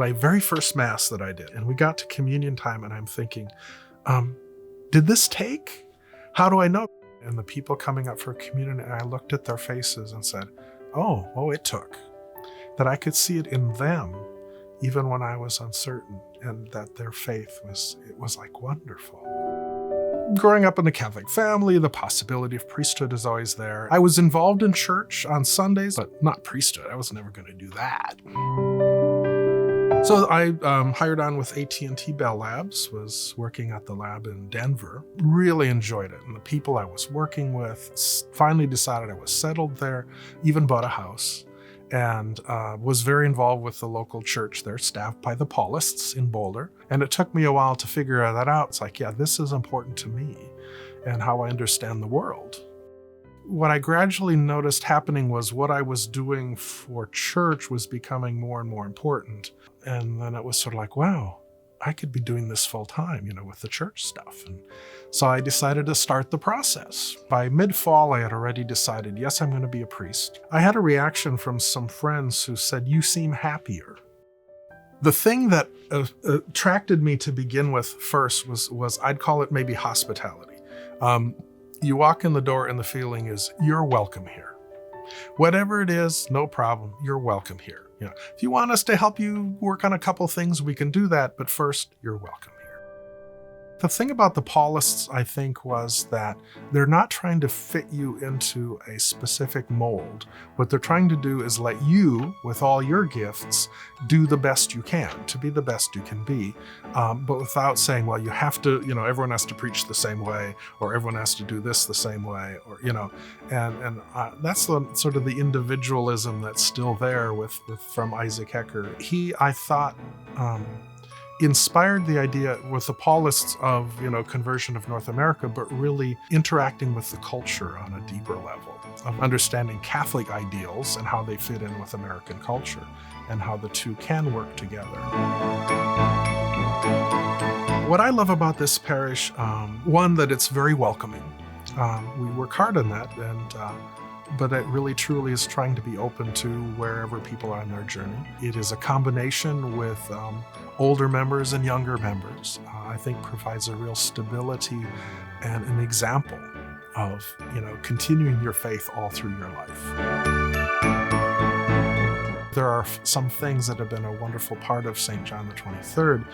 my very first Mass that I did. And we got to communion time and I'm thinking, did this take? How do I know? And the people coming up for communion, and I looked at their faces and said, oh, it took. That I could see it in them, even when I was uncertain, and that their faith was like wonderful. Growing up in the Catholic family, the possibility of priesthood is always there. I was involved in church on Sundays, but not priesthood. I was never going to do that. So I hired on with AT&T Bell Labs, was working at the lab in Denver. Really enjoyed it. And the people I was working with, finally decided I was settled there, even bought a house, and was very involved with the local church there, staffed by the Paulists in Boulder. And it took me a while to figure that out. It's like, yeah, this is important to me and how I understand the world. What I gradually noticed happening was what I was doing for church was becoming more and more important. And then it was sort of like, wow, I could be doing this full time, with the church stuff. And so I decided to start the process. By mid-fall, I had already decided, yes, I'm going to be a priest. I had a reaction from some friends who said, you seem happier. The thing that attracted me to begin with first was I'd call it maybe hospitality. You walk in the door and the feeling is, you're welcome here. Whatever it is, no problem, you're welcome here. If you want us to help you work on a couple things, we can do that, but first, you're welcome here. The thing about the Paulists, I think, was that they're not trying to fit you into a specific mold. What they're trying to do is let you, with all your gifts, do the best you can, to be the best you can be, but without saying, well, you have to, everyone has to preach the same way, or everyone has to do this the same way, or, and that's the sort of the individualism that's still there from Isaac Hecker. He, I thought, inspired the idea with the Paulists of, conversion of North America, but really interacting with the culture on a deeper level, of understanding Catholic ideals and how they fit in with American culture and how the two can work together. What I love about this parish, one, that it's very welcoming. We work hard on that, but it really truly is trying to be open to wherever people are on their journey. It is a combination with older members and younger members. I think provides a real stability and an example of, continuing your faith all through your life. There are some things that have been a wonderful part of St. John the 23rd.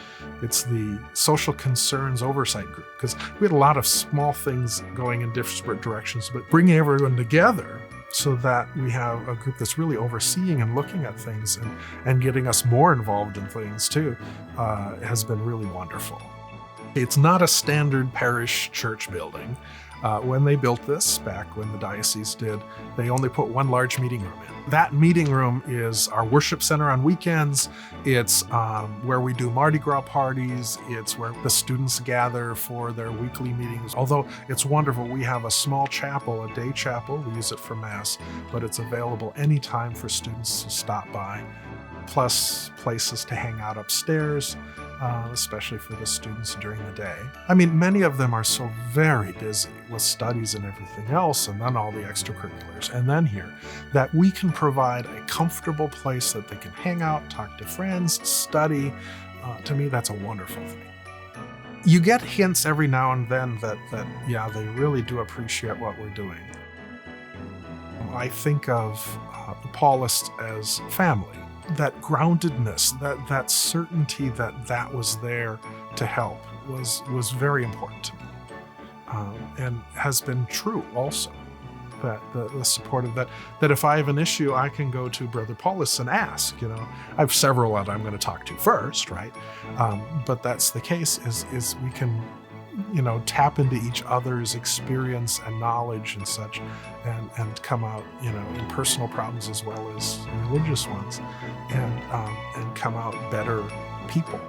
It's the Social Concerns Oversight Group, because we had a lot of small things going in different directions, but bringing everyone together so that we have a group that's really overseeing and looking at things and getting us more involved in things too, has been really wonderful. It's not a standard parish church building. When they built this, back when the diocese did, they only put one large meeting room in. That meeting room is our worship center on weekends. It's where we do Mardi Gras parties. It's where the students gather for their weekly meetings. Although it's wonderful, we have a small chapel, a day chapel. We use it for Mass, but it's available anytime for students to stop by. Plus places to hang out upstairs, especially for the students during the day. I mean, many of them are so very busy with studies and everything else, and then all the extracurriculars, and then here, that we can provide a comfortable place that they can hang out, talk to friends, study. To me, that's a wonderful thing. You get hints every now and then that they really do appreciate what we're doing. I think of the Paulists as family. That groundedness, that certainty that was there to help was very important to me, and has been true also. That the support of that if I have an issue, I can go to Brother Paulist and ask. I have several that I'm going to talk to first, right? But that's the case. Is we can tap into each other's experience and knowledge and such, and come out, in personal problems as well as religious ones, and come out better people.